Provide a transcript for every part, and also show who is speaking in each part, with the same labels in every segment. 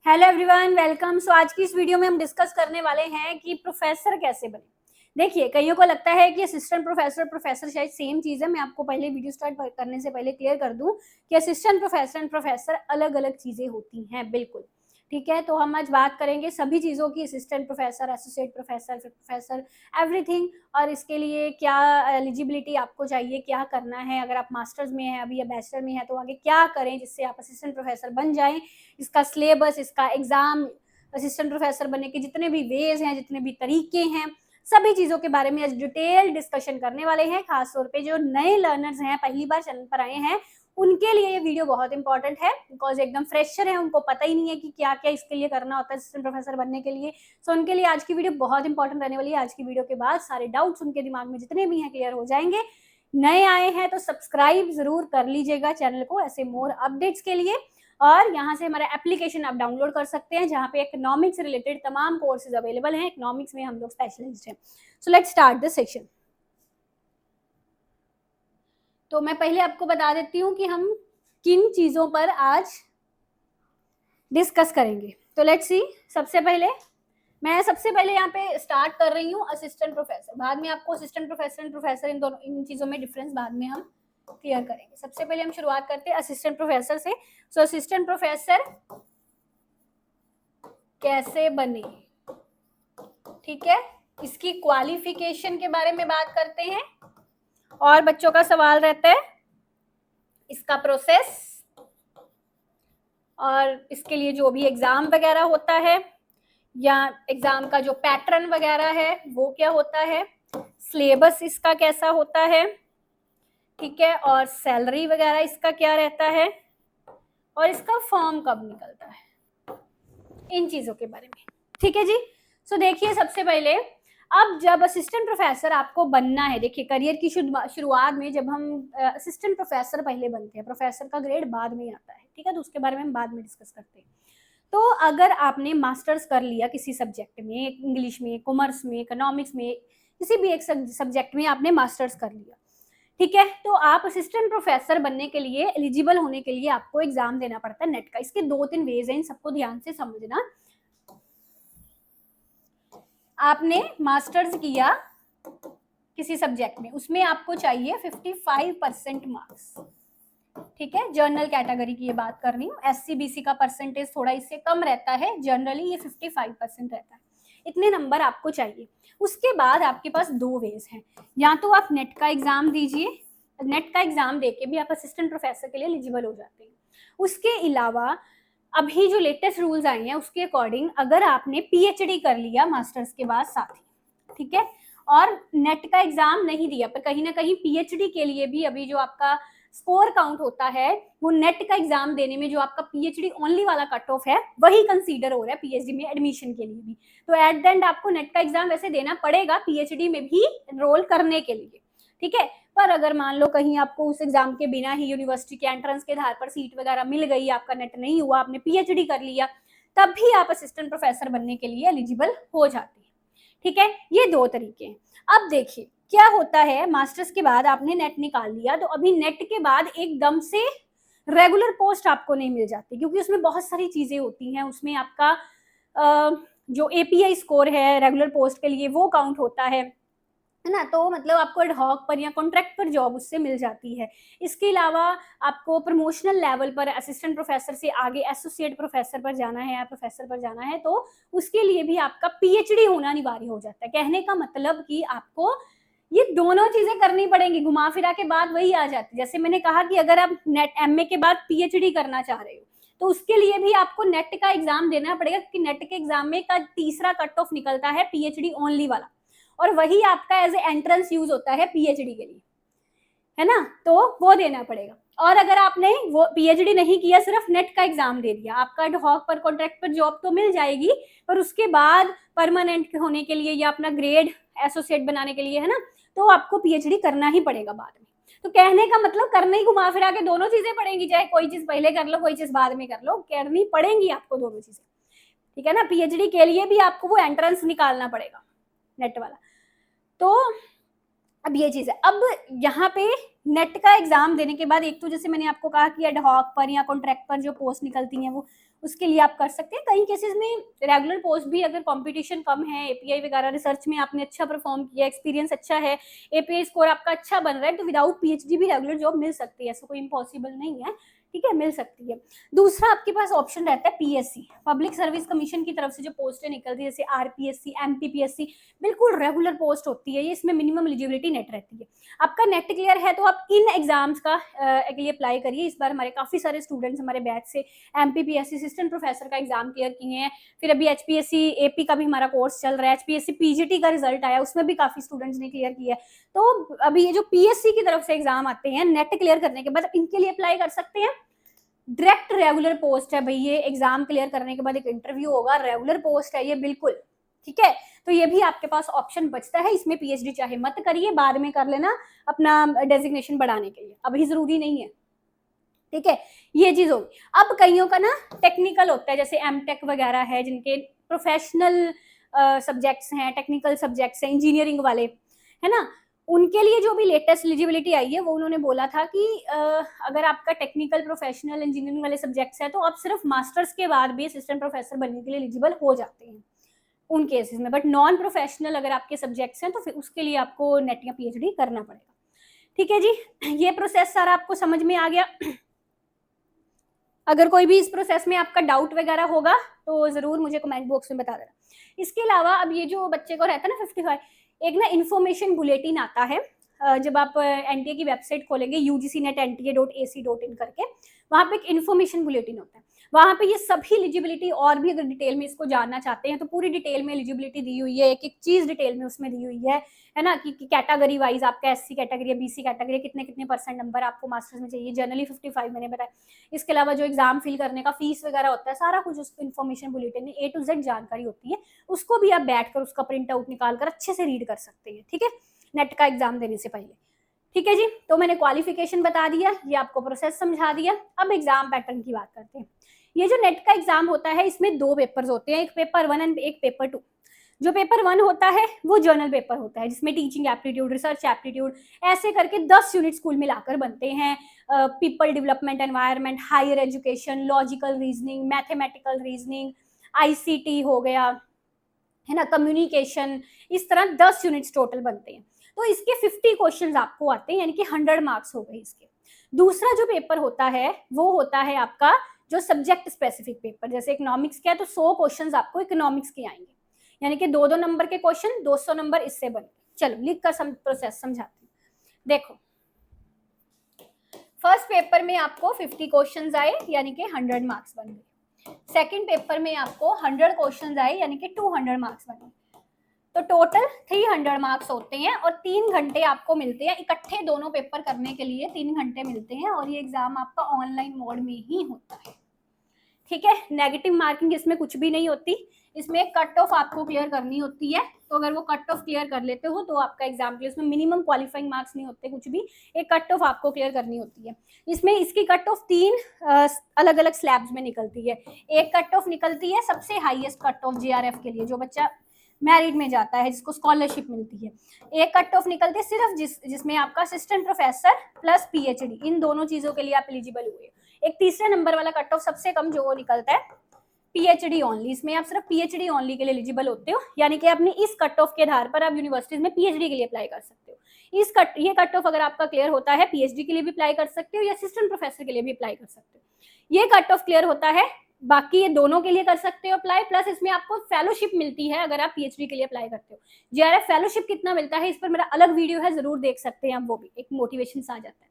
Speaker 1: Hello everyone, welcome. सो आज की इस वीडियो में हम डिस्कस करने वाले हैं कि प्रोफेसर कैसे बने। देखिए, कईयों को लगता है कि असिस्टेंट प्रोफेसर शायद सेम चीज़ है। मैं आपको पहले वीडियो स्टार्ट करने से पहले क्लियर कर दूं कि असिस्टेंट प्रोफेसर एंड प्रोफेसर अलग अलग चीज़ें होती हैं, बिल्कुल। ठीक है, तो हम आज बात करेंगे सभी चीज़ों की, असिस्टेंट प्रोफेसर, एसोसिएट प्रोफेसर, फिर प्रोफेसर, एवरीथिंग। और इसके लिए क्या एलिजिबिलिटी आपको चाहिए, क्या करना है, अगर आप मास्टर्स में हैं अभी या बैचलर में हैं तो आगे क्या करें जिससे आप असिस्टेंट प्रोफेसर बन जाएं, इसका सिलेबस, इसका एग्जाम, असिस्टेंट प्रोफेसर बनने के जितने भी वेज हैं, जितने भी तरीके हैं, सभी चीज़ों के बारे में आज डिटेल डिस्कशन करने वाले हैं। खासतौर पे जो नए लर्नर्स हैं, पहली बार चैनल पर आए हैं, उनके लिए ये वीडियो बहुत इंपॉर्टेंट है, बिकॉज एकदम फ्रेशर है, उनको पता ही नहीं है कि क्या क्या इसके लिए करना होता है असिस्टेंट प्रोफेसर बनने के लिए। सो उनके लिए आज की वीडियो बहुत इंपॉर्टेंट रहने वाली है। आज की वीडियो के बाद सारे डाउट्स उनके दिमाग में जितने भी हैं क्लियर हो जाएंगे। नए आए हैं तो सब्सक्राइब जरूर कर लीजिएगा चैनल को ऐसे मोर अपडेट्स के लिए। और यहाँ से हमारा एप्लीकेशन आप डाउनलोड कर सकते हैं जहाँ पे इकोनॉमिक्स से रिलेटेड तमाम कोर्सेज अवेलेबल हैं। इकोनॉमिक्स में हम लोग स्पेशलिस्ट हैं। So let's start the session. तो मैं पहले आपको बता देती हूँ कि हम किन चीज़ों पर आज डिस्कस करेंगे। तो लेट्स सी। सबसे पहले यहाँ पे स्टार्ट कर रही हूँ असिस्टेंट प्रोफेसर। बाद में आपको assistant professor and professor in चीज़ों में डिफरेंस बाद में हम क्लियर करेंगे। सबसे पहले हम शुरुआत करते हैं असिस्टेंट प्रोफेसर से। सो असिस्टेंट प्रोफेसर कैसे बने, ठीक है, इसकी क्वालिफिकेशन के बारे में बात करते हैं। और बच्चों का सवाल रहता है इसका प्रोसेस और इसके लिए जो भी एग्जाम वगैरह होता है या एग्जाम का जो पैटर्न वगैरह है वो क्या होता है, सिलेबस इसका कैसा होता है, ठीक है, और सैलरी वगैरह इसका क्या रहता है, और इसका फॉर्म कब निकलता है, इन चीजों के बारे में। ठीक है जी। सो देखिए, सबसे पहले अब जब असिस्टेंट प्रोफेसर आपको बनना है, देखिए करियर की शुरुआत में जब हम असिस्टेंट प्रोफेसर पहले बनते हैं, प्रोफेसर का ग्रेड बाद में आता है, ठीक है, तो उसके बारे में हम बाद में डिस्कस करते हैं। तो अगर आपने मास्टर्स कर लिया किसी सब्जेक्ट में, इंग्लिश में, कॉमर्स में, इकोनॉमिक्स में, किसी भी एक सब्जेक्ट में आपने मास्टर्स कर लिया, ठीक है, तो आप असिस्टेंट प्रोफेसर बनने के लिए, एलिजिबल होने के लिए आपको एग्जाम देना पड़ता है नेट का। इसके 2-3 वेज हैं, इन सबको ध्यान से समझना। आपने मास्टर्स किया किसी सब्जेक्ट में, उसमें आपको चाहिए 55% मार्क्स, ठीक है। जनरल कैटेगरी की ये बात कर रही हूँ। एससी बीसी का परसेंटेज थोड़ा इससे कम रहता है, जनरली ये 55% रहता है। इतने नंबर आपको चाहिए। उसके बाद आपके पास 2 वेज हैं, या तो आप नेट का एग्जाम दीजिए, नेट का एग्जाम देके भी आप असिस्टेंट प्रोफेसर के लिए एलिजिबल हो जाते हैं। उसके अलावा अभी जो लेटेस्ट रूल्स आए हैं उसके अकॉर्डिंग अगर आपने पीएचडी कर लिया मास्टर्स के बाद साथ ही, ठीक है, और नेट का एग्जाम नहीं दिया, पर कहीं ना कहीं पीएचडी के लिए भी अभी जो आपका स्कोर काउंट होता है वो नेट का एग्जाम देने में जो आपका पीएचडी ओनली वाला कट ऑफ है वही कंसीडर हो रहा है पीएचडी में एडमिशन के लिए भी। तो एट द एंड आपको नेट का एग्जाम वैसे देना पड़ेगा पीएचडी में भी एनरोल करने के लिए, ठीक है। पर अगर मान लो कहीं आपको उस एग्जाम के बिना ही यूनिवर्सिटी के एंट्रेंस के आधार पर सीट वगैरह मिल गई, आपका नेट नहीं हुआ, आपने पीएचडी कर लिया, तब भी आप असिस्टेंट प्रोफेसर बनने के लिए एलिजिबल हो जाते हैं, ठीक है। ये 2 तरीके हैं। अब देखिए क्या होता है, मास्टर्स के बाद आपने नेट निकाल लिया तो अभी नेट के बाद एकदम से रेगुलर पोस्ट आपको नहीं मिल जाती, क्योंकि उसमें बहुत सारी चीजें होती हैं। उसमें आपका जो एपीआई स्कोर है रेगुलर पोस्ट के लिए वो काउंट होता है ना, तो मतलब आपको एडहॉक पर या कॉन्ट्रैक्ट पर जॉब उससे मिल जाती है। इसके अलावा आपको प्रमोशनल लेवल पर असिस्टेंट प्रोफेसर से आगे एसोसिएट प्रोफेसर पर जाना है या प्रोफेसर पर जाना है तो उसके लिए भी आपका पीएचडी होना अनिवार्य हो जाता है। कहने का मतलब कि आपको ये दोनों चीजें करनी पड़ेंगी, घुमा फिरा के बात वही आ जाती है। जैसे मैंने कहा कि अगर आप नेट एमए के बाद पीएचडी करना चाह रहे हो तो उसके लिए भी आपको नेट का एग्जाम देना पड़ेगा, क्योंकि नेट के एग्जाम में का तीसरा कट ऑफ निकलता है पीएचडी ओनली वाला, और वही आपका एज ए एंट्रेंस यूज होता है पीएचडी के लिए, है ना, तो वो देना पड़ेगा। और अगर आपने वो पीएचडी नहीं किया, सिर्फ नेट का एग्जाम दे दिया, आपका एडहॉक पर कॉन्ट्रैक्ट पर जॉब तो मिल जाएगी, पर उसके बाद परमानेंट होने के लिए या अपना ग्रेड एसोसिएट बनाने के लिए, है ना, तो आपको पीएचडी करना ही पड़ेगा बाद में। तो कहने का मतलब करने ही घुमा फिरा के दोनों चीजें पड़ेंगी, चाहे कोई चीज पहले कर लो कोई चीज बाद में कर लो, करनी पड़ेंगी आपको दोनों चीजें, ठीक है ना। पीएचडी के लिए भी आपको वो एंट्रेंस निकालना पड़ेगा नेट वाला। तो अब ये चीज है। अब यहाँ पे नेट का एग्जाम देने के बाद एक तो जैसे मैंने आपको कहा कि एडहॉक पर या कॉन्ट्रैक्ट पर जो पोस्ट निकलती हैं वो उसके लिए आप कर सकते हैं। कई केसेस में रेगुलर पोस्ट भी, अगर कंपटीशन कम है, एपीआई वगैरह रिसर्च में आपने अच्छा परफॉर्म किया, एक्सपीरियंस अच्छा है, एपीआई स्कोर आपका अच्छा बन रहा है, तो विदाउट पीएचडी भी रेगुलर जॉब मिल सकती है, ऐसा कोई इम्पॉसिबल नहीं है, ठीक है, मिल सकती है। दूसरा आपके पास ऑप्शन रहता है पीएससी, पब्लिक सर्विस कमीशन की तरफ से जो पोस्टें निकलती है, जैसे आरपीएससी, एमपीपीएससी, बिल्कुल रेगुलर पोस्ट होती है ये, इसमें मिनिमम एलिजिबिलिटी नेट रहती है। आपका नेट क्लियर है तो आप इन एग्जाम्स का के लिए अप्लाई करिए। इस बार हमारे काफी सारे स्टूडेंट्स हमारे बैच से एमपीपीएससी असिस्टेंट प्रोफेसर का एग्जाम क्लियर किए हैं, फिर अभी एचपीएससी एपी का भी हमारा कोर्स चल रहा है, एचपीएससी पीजीटी का रिजल्ट आया, उसमें भी काफी स्टूडेंट्स ने क्लियर किया है। तो अभी ये जो पीएससी की तरफ से एग्जाम आते हैं नेट क्लियर करने के बाद, इनके लिए अप्लाई कर सकते हैं। डायरेक्ट रेगुलर पोस्ट है भाई, ये एग्जाम क्लियर करने के बाद एक इंटरव्यू होगा, रेगुलर पोस्ट है ये बिल्कुल, ठीक है। तो ये भी आपके पास ऑप्शन बचता है, इसमें पीएचडी चाहे मत करिए, बाद में कर लेना अपना डेजिग्नेशन बढ़ाने के लिए, अभी जरूरी नहीं है, ठीक है। ये चीज होगी। अब कईयों का ना टेक्निकल होता है, जैसे एमटेक वगैरह है, जिनके प्रोफेशनल सब्जेक्ट्स हैं, टेक्निकल सब्जेक्ट्स हैं, इंजीनियरिंग वाले, है ना, उनके लिए जो भी लेटेस्ट एलिजिबिलिटी आई है वो उन्होंने बोला था कि अगर आपका टेक्निकल प्रोफेशनल इंजीनियरिंग वाले सब्जेक्ट्स है तो आप सिर्फ मास्टर्स के बाद भी असिस्टेंट प्रोफेसर बनने के लिए एलिजिबल हो जाते हैं उन केसेस में, बट नॉन प्रोफेशनल अगर आपके सब्जेक्ट्स हैं तो फिर उसके लिए आपको नेट या पीएचडी करना पड़ेगा, ठीक है जी। ये प्रोसेस सारा आपको समझ में आ गया। अगर कोई भी इस प्रोसेस में आपका डाउट वगैरह होगा तो जरूर मुझे कमेंट बॉक्स में बता देना। इसके अलावा अब ये जो बच्चे को रहता है ना 55, एक ना इन्फॉर्मेशन बुलेटिन आता है, जब आप एनटीए की वेबसाइट खोलेंगे ugcnet.nta.ac.in करके, वहां पे एक इन्फॉर्मेशन बुलेटिन होता है, वहां पे ये सभी एलिजिबिलिटी और भी अगर डिटेल में इसको जानना चाहते हैं तो पूरी डिटेल में एलिजिबिलिटी दी हुई है, एक एक चीज डिटेल में उसमें दी हुई है ना, कि कैटेगरी वाइज आपका एससी कैटेगरी, बीसी कैटेगरी, कितने कितने % नंबर आपको मास्टर्स में चाहिए, जनरली 55 मैंने बताया। इसके अलावा जो एग्जाम फिल करने का फीस वगैरह होता है, सारा कुछ उस इन्फॉर्मेशन बुलेटिन में A to Z जानकारी होती है, उसको भी आप बैठकर उसका प्रिंट आउट निकाल कर अच्छे से रीड कर सकते हैं, ठीक है, नेट का एग्जाम देने से पहले, ठीक है जी। तो मैंने क्वालिफिकेशन बता दिया, ये आपको प्रोसेस समझा दिया। अब एग्जाम पैटर्न की बात करते हैं। ये जो नेट का एग्जाम होता है इसमें 2 पेपर्स होते हैं, एक पेपर 1 एंड एक पेपर 2। जो पेपर 1 होता है वो जर्नल पेपर होता है, जिसमें टीचिंग एप्टीट्यूड, रिसर्च एप्टीट्यूड, ऐसे करके 10 यूनिट स्कूल मिलाकर बनते हैं। People development, environment, higher education, logical reasoning, mathematical reasoning, ICT हो गया, है ना, कम्युनिकेशन, इस तरह 10 यूनिट्स टोटल बनते हैं। तो इसके 50 क्वेश्चंस आपको आते हैं, यानी कि 100 मार्क्स हो गए इसके। दूसरा जो पेपर होता है वो होता है आपका जो सब्जेक्ट स्पेसिफिक पेपर, जैसे इकोनॉमिक्स का है तो 100 क्वेश्चंस आपको इकोनॉमिक्स के आएंगे, यानी कि 2-2 नंबर के क्वेश्चन, 200 नंबर इससे बने। चलो लिख कर प्रोसेस समझाती हूँ। देखो, फर्स्ट पेपर में आपको 50 क्वेश्चंस आए, यानी कि 100 मार्क्स बन गए। सेकंड पेपर में आपको 100 क्वेश्चंस आए, यानी कि 200 मार्क्स बने। तो टोटल 300 मार्क्स होते हैं और 3 घंटे आपको मिलते हैं इकट्ठे दोनों पेपर करने के लिए, 3 घंटे मिलते हैं, और ये एग्जाम आपका ऑनलाइन मोड में ही होता है, ठीक है। नेगेटिव मार्किंग इसमें कुछ भी नहीं होती, इसमें कट ऑफ आपको क्लियर करनी होती है, तो अगर वो कट ऑफ क्लियर कर लेते हो तो आपका एग्जाम क्लियर, इसमें मिनिमम क्वालिफाइंग मार्क्स नहीं होते कुछ भी, एक कट ऑफ आपको क्लियर करनी होती है। इसमें इसकी कट ऑफ 3 अलग अलग स्लैब्स में निकलती है। एक कट ऑफ निकलती है सबसे हाईएस्ट कट ऑफ जेआरएफ के लिए, जो बच्चा मैरिट में जाता है, जिसको स्कॉलरशिप मिलती है। एक कट ऑफ निकलती है सिर्फ जिसमें आपका असिस्टेंट प्रोफेसर प्लस पीएचडी, इन दोनों चीजों के लिए आप एलिजिबल हुए। एक तीसरे नंबर वाला कट ऑफ सबसे कम जो निकलता है पीएचडी ओनली, इसमें आप सिर्फ पीएचडी ओनली के लिए एलिजिबल होते हो, यानी कि अपनी इस कट ऑफ के आधार पर आप यूनिवर्सिटीज में पीएचडी के लिए अप्लाई कर सकते हो। ये कट ऑफ अगर आपका क्लियर होता है, पीएचडी के लिए भी अप्लाई कर सकते हो या असिस्टेंट प्रोफेसर के लिए भी अप्लाई कर सकते हो। ये कट ऑफ क्लियर होता है, बाकी ये दोनों के लिए कर सकते हो अप्लाई, प्लस इसमें आपको फेलोशिप मिलती है अगर आप पीएचडी के लिए अप्लाई करते हो। जेआरएफ फेलोशिप कितना मिलता है, इस पर मेरा अलग वीडियो है, जरूर देख सकते हैं आप, वो भी एक मोटिवेशन आ जाता है,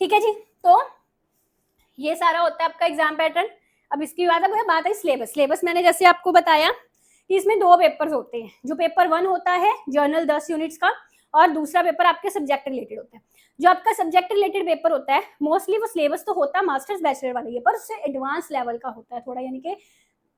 Speaker 1: ठीक है जी। तो ये सारा होता है आपका एग्जाम पैटर्न। अब इसकी बात है सिलेबस। सिलेबस मैंने जैसे आपको बताया कि इसमें 2 पेपर्स होते हैं, जो पेपर 1 होता है जर्नल 10 यूनिट्स का, और दूसरा पेपर आपके सब्जेक्ट रिलेटेड होता है। जो आपका सब्जेक्ट रिलेटेड पेपर होता है, मोस्टली वो सिलेबस तो होता है मास्टर्स बैचलर वाले ये, पर उससे एडवांस लेवल का होता है थोड़ा, यानी कि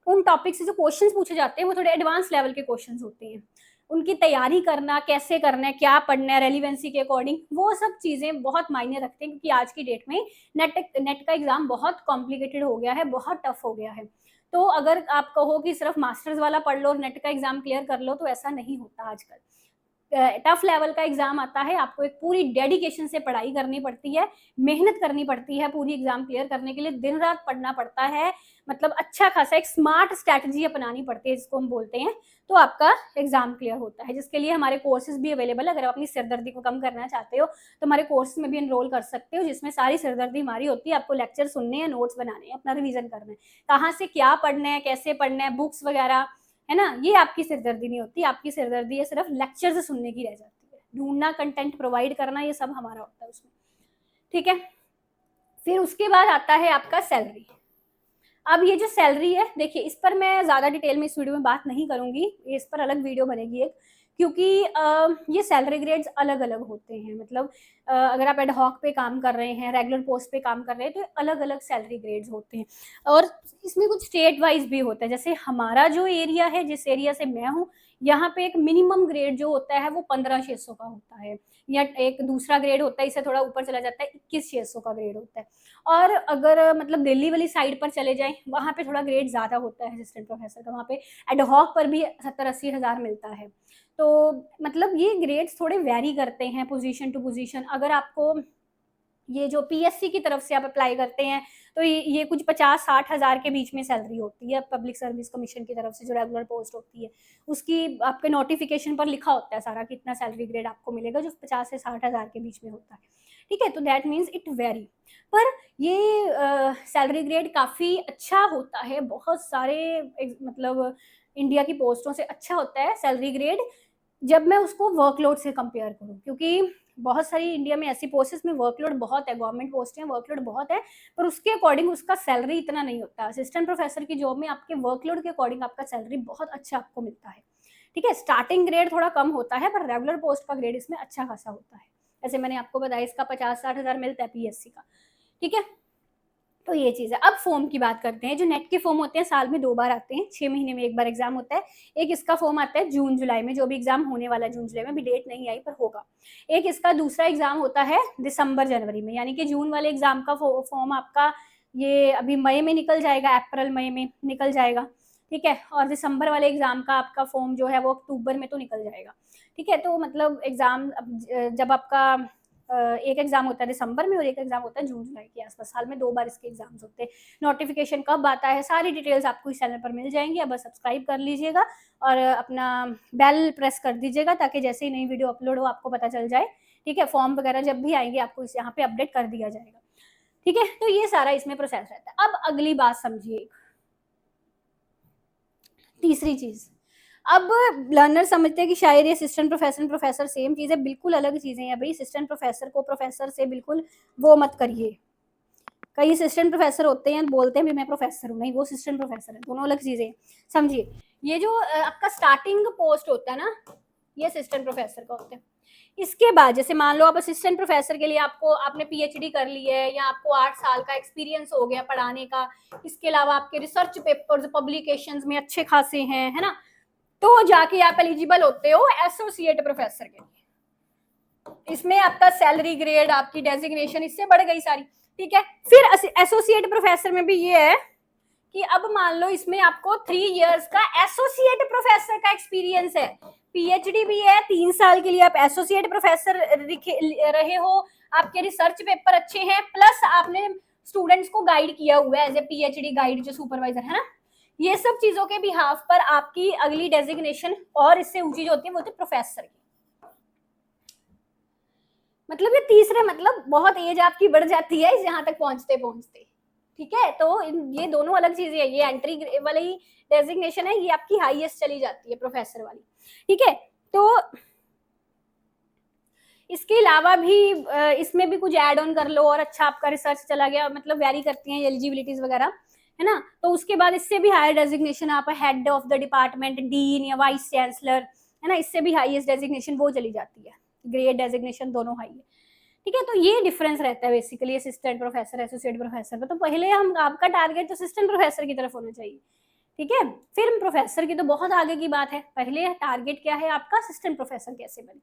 Speaker 1: उन टॉपिक से जो क्वेश्चंस पूछे जाते हैं वो थोड़े एडवांस लेवल के क्वेश्चंस होते हैं। उनकी तैयारी करना, कैसे करना है, क्या पढ़ना है रेलिवेंसी के अकॉर्डिंग, वो सब चीजें बहुत मायने रखते हैं, क्योंकि आज की डेट में नेट का एग्जाम बहुत कॉम्प्लिकेटेड हो गया है, बहुत टफ हो गया है। तो अगर आप कहो कि सिर्फ मास्टर्स वाला पढ़ लो और नेट का एग्जाम क्लियर कर लो, तो ऐसा नहीं होता आजकल। टफ लेवल का एग्जाम आता है, आपको एक पूरी डेडिकेशन से पढ़ाई करनी पड़ती है, मेहनत करनी पड़ती है पूरी एग्जाम क्लियर करने के लिए, दिन रात पढ़ना पड़ता है, मतलब अच्छा खासा एक स्मार्ट स्ट्रैटेजी अपनानी पड़ती है जिसको हम बोलते हैं, तो आपका एग्जाम क्लियर होता है, जिसके लिए हमारे कोर्सेज भी अवेलेबल है। अगर आप अपनी सिरदर्दी को कम करना चाहते हो तो हमारे कोर्स में भी एनरोल कर सकते हो, जिसमें सारी सिरदर्दी हमारी होती है। आपको लेक्चर सुनने हैं, नोट्स बनाने हैं, अपना रिवीजन करना है, कहाँ से क्या पढ़ना है, कैसे पढ़ना है, बुक्स वगैरह, है ना, ये आपकी सिरदर्दी नहीं होती। आपकी सिरदर्दी है सिर्फ लेक्चर से सुनने की रह जाती है, ढूंढना, कंटेंट प्रोवाइड करना, ये सब हमारा होता है उसमें, ठीक है। फिर उसके बाद आता है आपका सैलरी। अब ये जो सैलरी है, देखिए इस पर मैं ज़्यादा डिटेल में इस वीडियो में बात नहीं करूँगी, इस पर अलग वीडियो बनेगी एक, क्योंकि ये सैलरी ग्रेड्स अलग अलग होते हैं। मतलब अगर आप एडहॉक पे काम कर रहे हैं, रेगुलर पोस्ट पे काम कर रहे हैं, तो अलग अलग सैलरी ग्रेड्स होते हैं, और इसमें कुछ स्टेट वाइज भी होता है। जैसे हमारा जो एरिया है, जिस एरिया से मैं हूँ, यहाँ पे एक मिनिमम ग्रेड जो होता है वो 15,600 का होता है, या एक दूसरा ग्रेड होता है, इससे थोड़ा ऊपर चला जाता है, 21,600 का ग्रेड होता है। और अगर मतलब दिल्ली वाली साइड पर चले जाएं, वहाँ पे थोड़ा ग्रेड ज़्यादा होता है असिस्टेंट प्रोफेसर का, वहाँ पे एडहॉक पर भी 70-80 हज़ार मिलता है। तो मतलब ये ग्रेड्स थोड़े वेरी करते हैं पोजीशन टू पोजीशन। अगर आपको ये जो पीएससी की तरफ से आप अप्लाई करते हैं, तो ये कुछ 50-60 हज़ार के बीच में सैलरी होती है। पब्लिक सर्विस कमीशन की तरफ से जो रेगुलर पोस्ट होती है, उसकी आपके नोटिफिकेशन पर लिखा होता है सारा, कितना सैलरी ग्रेड आपको मिलेगा, जो 50 से 60 हज़ार के बीच में होता है, ठीक है। तो दैट मीन्स इट वेरी, पर ये सैलरी ग्रेड काफ़ी अच्छा होता है, बहुत सारे मतलब इंडिया की पोस्टों से अच्छा होता है सैलरी ग्रेड, जब मैं उसको वर्कलोड से कंपेयर करूँ, क्योंकि बहुत सारी इंडिया में ऐसी पोस्ट्स में वर्कलोड बहुत है, गवर्नमेंट पोस्ट है, वर्कलोड बहुत है, पर उसके अकॉर्डिंग उसका सैलरी इतना नहीं होता। असिस्टेंट प्रोफेसर की जॉब में आपके वर्कलोड के अकॉर्डिंग आपका सैलरी बहुत अच्छा आपको मिलता है, ठीक है। स्टार्टिंग ग्रेड थोड़ा कम होता है, पर रेगुलर पोस्ट का ग्रेड इसमें अच्छा खासा होता है। जैसे मैंने आपको बताया, इसका 50-60 हज़ार मिलता है पीएससी का, ठीक है। तो ये चीज़ है। अब फॉर्म की बात करते हैं। जो नेट के फॉर्म होते हैं साल में 2 बार आते हैं, 6 महीने में 1 बार एग्जाम होता है। एक इसका फॉर्म आता है जून जुलाई में, जो भी एग्जाम होने वाला है जून जुलाई में, अभी डेट नहीं आई पर होगा। एक इसका दूसरा एग्जाम होता है दिसंबर जनवरी में, यानी कि जून वाले एग्जाम का फॉर्म आपका ये अभी मई में निकल जाएगा, अप्रैल मई में निकल जाएगा, ठीक है। और दिसंबर वाले एग्जाम का आपका फॉर्म जो है वो अक्टूबर में तो निकल जाएगा, ठीक है। तो मतलब एग्जाम जब आपका एक एग्जाम होता है दिसंबर में और एक एग्जाम होता है जून जुलाई के आसपास, साल में 2 बार इसके एग्जाम्स होते हैं। नोटिफिकेशन कब आता है, सारी डिटेल्स आपको इस चैनल पर मिल जाएंगी। अब बस सब्सक्राइब कर लीजिएगा और अपना बेल प्रेस कर दीजिएगा, ताकि जैसे ही नई वीडियो अपलोड हो आपको पता चल जाए, ठीक है। फॉर्म वगैरह जब भी आएंगे आपको इस यहाँ पे अपडेट कर दिया जाएगा, ठीक है। तो ये सारा इसमें प्रोसेस रहता है। अब अगली बात समझिए, तीसरी चीज। अब लर्नर समझते हैं कि शायद ये असिस्टेंट प्रोफेसर सेम चीज़ है, बिल्कुल अलग चीज़ें हैं भाई। असिस्टेंट प्रोफेसर को प्रोफेसर से बिल्कुल वो मत करिए। कई असिस्टेंट प्रोफेसर होते हैं, बोलते हैं भी मैं प्रोफेसर हूँ, नहीं, वो असिस्टेंट प्रोफेसर है, दोनों अलग चीज़ें समझिए। ये जो आपका स्टार्टिंग पोस्ट होता है ना, ये असिस्टेंट प्रोफेसर का होता है। इसके बाद जैसे मान लो आप असिस्टेंट प्रोफेसर के लिए आपने पीएचडी कर ली है, या आपको 8 साल का एक्सपीरियंस हो गया पढ़ाने का, इसके अलावा आपके रिसर्च पेपर्स पब्लिकेशंस में अच्छे खासे हैं, है ना, तो जाके आप एलिजिबल होते हो एसोसिएट प्रोफेसर के लिए। इसमें आपका सैलरी ग्रेड, आपकी डेजिग्नेशन इससे बढ़ गई सारी, ठीक है। फिर एसोसिएट प्रोफेसर में भी ये है कि अब मान लो इसमें आपको 3 इयर्स का एसोसिएट प्रोफेसर का एक्सपीरियंस है, पीएचडी भी है, 3 साल के लिए आप एसोसिएट प्रोफेसर रहे हो, आपके रिसर्च पेपर अच्छे हैं, प्लस आपने स्टूडेंट्स को गाइड किया हुआ है एज ए पीएचडी गाइड, जो सुपरवाइजर है ना, ये सब चीजों के बिहाफ पर आपकी अगली डेजिग्नेशन और इससे ऊंची जो होती है वो होती है प्रोफेसर की। मतलब ये तीसरे, मतलब बहुत एज आपकी बढ़ जाती है यहाँ तक पहुंचते पहुंचते, ठीक है। तो ये दोनों अलग चीजें है। ये एंट्री वाली डेजिग्नेशन है, ये आपकी हाईएस्ट चली जाती है प्रोफेसर वाली, ठीक है। तो इसके अलावा भी इसमें भी कुछ ऐड ऑन कर लो और अच्छा आपका रिसर्च चला गया, मतलब वेरी करती हैं एलिजिबिलिटीज वगैरह, है ना। तो उसके बाद इससे भी हायर डेजिग्नेशन आप head of the department, dean या वाइस चांसलर, है ना, इससे भी हाईएस्ट डेजिग्नेशन वो चली जाती है। ग्रेड डेजिग्नेशन दोनों हाई है, ठीक है। तो ये डिफरेंस रहता है basically assistant professor associate professor का। तो पहले हम आपका टारगेट तो असिस्टेंट प्रोफेसर की तरफ होना चाहिए, ठीक है। फिर प्रोफेसर की तो बहुत आगे की बात है, पहले टारगेट क्या है आपका, असिस्टेंट प्रोफेसर कैसे बने।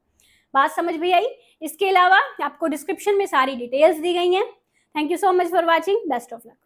Speaker 1: बात समझ भी आई। इसके अलावा आपको डिस्क्रिप्शन में सारी डिटेल्स दी गई हैं। Thank you so much for watching, best of luck.